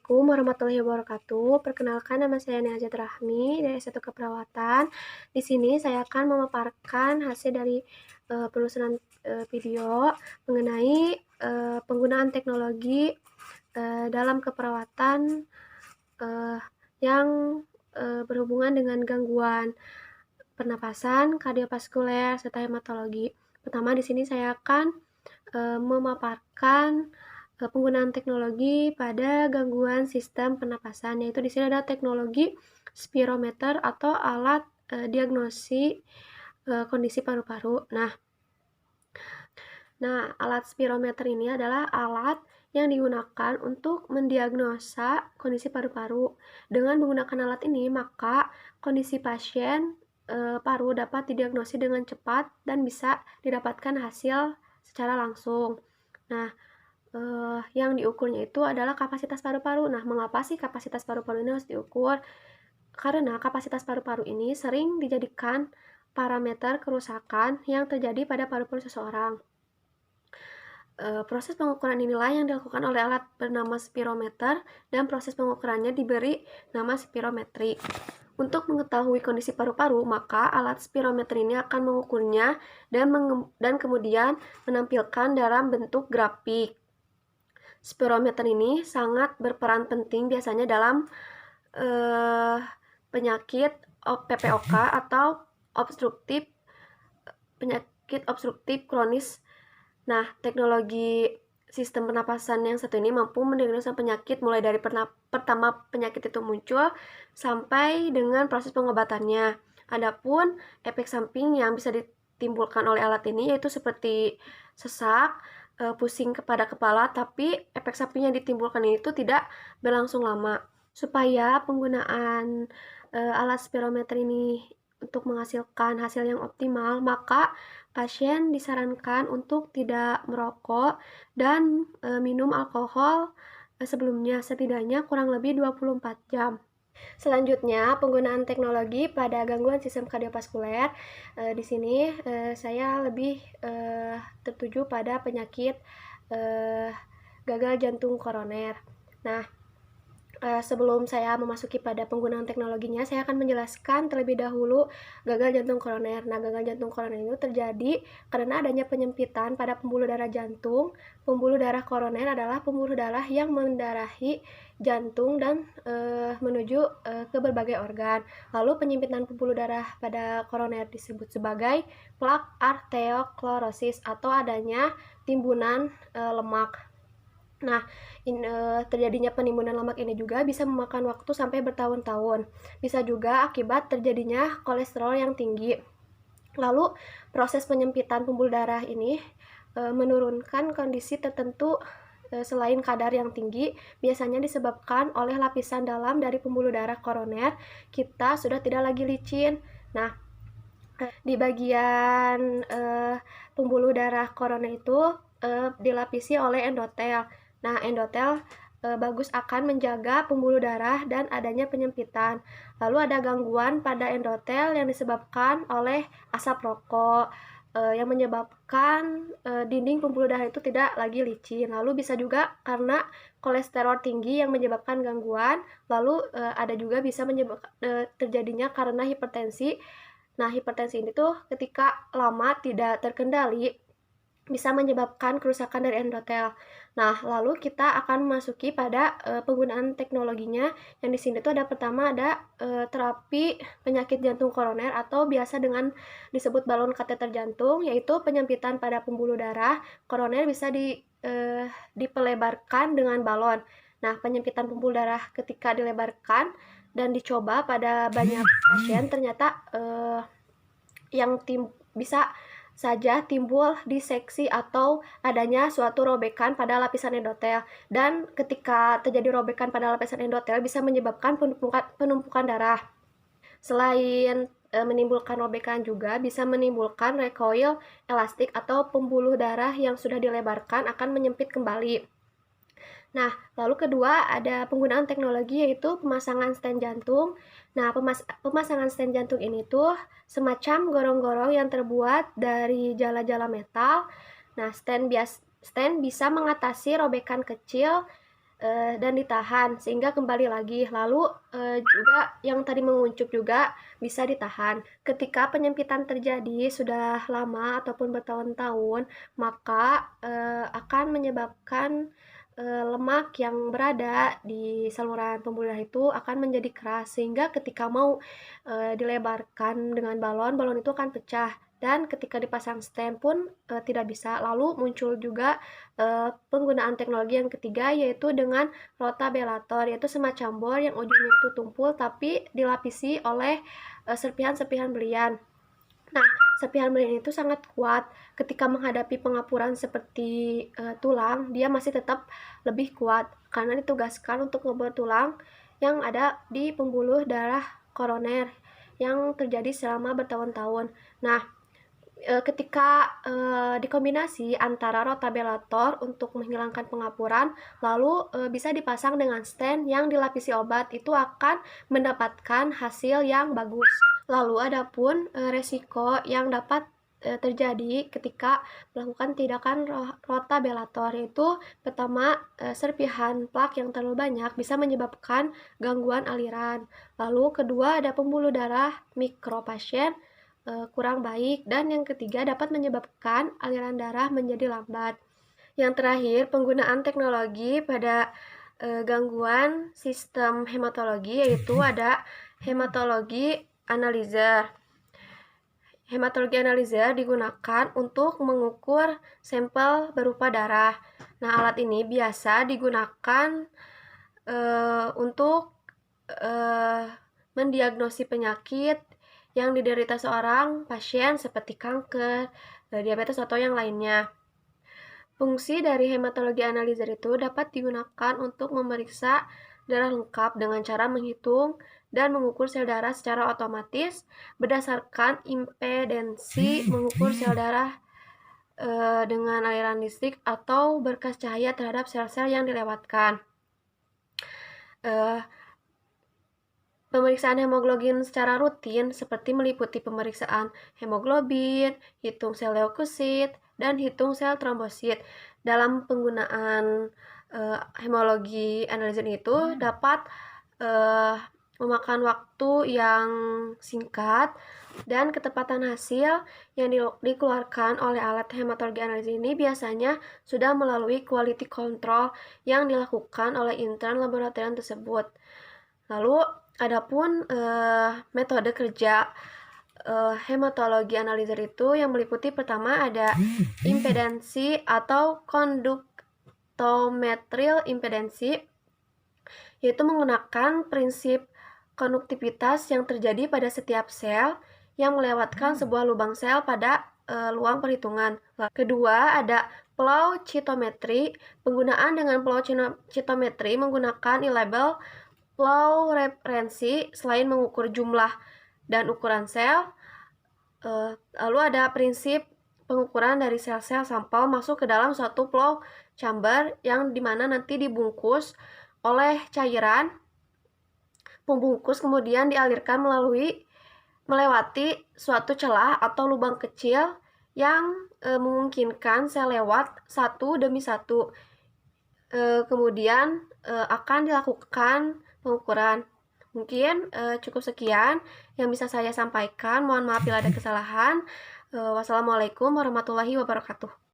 Assalamualaikum warahmatullahi wabarakatuh. Perkenalkan, nama saya Najat Rahmi dari S1 Keperawatan. Di sini saya akan memaparkan hasil dari penelusuran video mengenai penggunaan teknologi dalam keperawatan yang berhubungan dengan gangguan pernapasan, kardiovaskuler, serta hematologi. Pertama, di sini saya akan memaparkan penggunaan teknologi pada gangguan sistem pernapasan, yaitu di sini ada teknologi spirometer atau alat diagnosi kondisi paru-paru. Nah, alat spirometer ini adalah alat yang digunakan untuk mendiagnosa kondisi paru-paru. Dengan menggunakan alat ini, maka kondisi pasien paru dapat didiagnosis dengan cepat dan bisa didapatkan hasil secara langsung. Nah, yang diukurnya itu adalah kapasitas paru-paru. Nah, mengapa sih kapasitas paru-paru ini harus diukur? Karena kapasitas paru-paru ini sering dijadikan parameter kerusakan yang terjadi pada paru-paru seseorang. Proses pengukuran inilah yang dilakukan oleh alat bernama spirometer dan proses pengukurannya diberi nama spirometri. Untuk mengetahui kondisi paru-paru, maka alat spirometer ini akan mengukurnya dan kemudian menampilkan dalam bentuk grafik. Spirometer ini sangat berperan penting biasanya dalam penyakit PPOK atau penyakit obstruktif kronis. Nah, teknologi sistem pernapasan yang satu ini mampu mendiagnosa penyakit mulai dari pertama penyakit itu muncul sampai dengan proses pengobatannya. Adapun efek samping yang bisa ditimbulkan oleh alat ini yaitu seperti sesak, pusing kepada kepala, tapi efek samping yang ditimbulkan itu tidak berlangsung lama. Supaya penggunaan alat spirometer ini untuk menghasilkan hasil yang optimal, maka pasien disarankan untuk tidak merokok dan minum alkohol sebelumnya, setidaknya kurang lebih 24 jam. Selanjutnya, penggunaan teknologi pada gangguan sistem kardiovaskuler. Di sini saya lebih tertuju pada penyakit gagal jantung koroner. Nah, sebelum saya memasuki pada penggunaan teknologinya, saya akan menjelaskan terlebih dahulu gagal jantung koroner. Nah, gagal jantung koroner itu terjadi karena adanya penyempitan pada pembuluh darah jantung. Pembuluh darah koroner adalah pembuluh darah yang mendarahi jantung dan menuju ke berbagai organ. Lalu penyempitan pembuluh darah pada koroner disebut sebagai plak arteriosklerosis atau adanya timbunan lemak. Nah, terjadinya penimbunan lemak ini juga bisa memakan waktu sampai bertahun-tahun. Bisa juga akibat terjadinya kolesterol yang tinggi. Lalu, proses penyempitan pembuluh darah ini menurunkan kondisi tertentu selain kadar yang tinggi, biasanya disebabkan oleh lapisan dalam dari pembuluh darah koroner. Kita sudah tidak lagi licin. Nah, di bagian pembuluh darah koroner itu dilapisi oleh endotel. Nah, endotel bagus akan menjaga pembuluh darah dan adanya penyempitan. Lalu ada gangguan pada endotel yang disebabkan oleh asap rokok yang menyebabkan dinding pembuluh darah itu tidak lagi licin. Lalu bisa juga karena kolesterol tinggi yang menyebabkan gangguan. Lalu ada juga bisa menyebabkan terjadinya karena hipertensi. Nah, hipertensi ini tuh ketika lama tidak terkendali bisa menyebabkan kerusakan dari endotel. Nah, lalu kita akan memasuki pada penggunaan teknologinya. Yang di sini tuh ada pertama ada terapi penyakit jantung koroner atau biasa dengan disebut balon kateter jantung, yaitu penyempitan pada pembuluh darah koroner bisa dipelebarkan dengan balon. Nah, penyempitan pembuluh darah ketika dilebarkan dan dicoba pada banyak pasien ternyata yang bisa saja timbul diseksi atau adanya suatu robekan pada lapisan endotel, dan ketika terjadi robekan pada lapisan endotel bisa menyebabkan penumpukan darah. Selain menimbulkan robekan juga bisa menimbulkan recoil elastik atau pembuluh darah yang sudah dilebarkan akan menyempit kembali. Nah, lalu kedua ada penggunaan teknologi yaitu pemasangan stent jantung. Nah, pemasangan stent jantung ini tuh semacam gorong-gorong yang terbuat dari jala-jala metal. Nah, stent bisa mengatasi robekan kecil dan ditahan sehingga kembali lagi. Lalu juga yang tadi menguncup juga bisa ditahan. Ketika penyempitan terjadi sudah lama ataupun bertahun-tahun, maka akan menyebabkan lemak yang berada di saluran pembuluh darah itu akan menjadi keras sehingga ketika mau dilebarkan dengan balon, balon itu akan pecah. Dan ketika dipasang stent pun tidak bisa. Lalu muncul juga penggunaan teknologi yang ketiga, yaitu dengan rotabelator, yaitu semacam bor yang ujungnya itu tumpul tapi dilapisi oleh serpihan-serpihan belian. Nah, serpihan belian itu sangat kuat. Ketika menghadapi pengapuran seperti tulang, dia masih tetap lebih kuat karena ditugaskan untuk ngebor tulang yang ada di pembuluh darah koroner yang terjadi selama bertahun-tahun. Nah, ketika dikombinasi antara rotabelator untuk menghilangkan pengapuran, lalu bisa dipasang dengan stent yang dilapisi obat, itu akan mendapatkan hasil yang bagus. Lalu adapun resiko yang dapat terjadi ketika melakukan tindakan rotabelator, yaitu pertama, serpihan plak yang terlalu banyak bisa menyebabkan gangguan aliran. Lalu kedua, ada pembuluh darah mikropasien kurang baik, dan yang ketiga dapat menyebabkan aliran darah menjadi lambat. Yang terakhir, penggunaan teknologi pada gangguan sistem hematologi, yaitu ada hematologi analyzer. Hematologi analyzer digunakan untuk mengukur sampel berupa darah. Nah, alat ini biasa digunakan untuk mendiagnosis penyakit yang diderita seorang pasien seperti kanker, diabetes, atau yang lainnya. Fungsi dari hematologi analyzer itu dapat digunakan untuk memeriksa darah lengkap dengan cara menghitung dan mengukur sel darah secara otomatis berdasarkan impedensi mengukur sel darah dengan aliran listrik atau berkas cahaya terhadap sel-sel yang dilewatkan. Pemeriksaan hemoglobin secara rutin seperti meliputi pemeriksaan hemoglobin, hitung sel leukosit, dan hitung sel trombosit. Dalam penggunaan hematologi analyzer itu dapat memakan waktu yang singkat, dan ketepatan hasil yang dikeluarkan oleh alat hematologi analyzer ini biasanya sudah melalui quality control yang dilakukan oleh intern laboratorium tersebut. Lalu adapun metode kerja hematologi analyzer itu yang meliputi pertama ada impedensi atau konduktometril impedensi, yaitu menggunakan prinsip konduktivitas yang terjadi pada setiap sel yang melewatkan sebuah lubang sel pada luang perhitungan. Kedua ada flow cytometry. Penggunaan dengan flow cytometry menggunakan label flow referensi selain mengukur jumlah dan ukuran sel. Lalu ada prinsip pengukuran dari sel-sel sampel masuk ke dalam suatu flow chamber yang dimana nanti dibungkus oleh cairan pembungkus, kemudian dialirkan melewati suatu celah atau lubang kecil yang memungkinkan sel lewat satu demi satu. Kemudian akan dilakukan pengukuran. Mungkin cukup sekian yang bisa saya sampaikan. Mohon maaf bila ada kesalahan. Wassalamualaikum warahmatullahi wabarakatuh.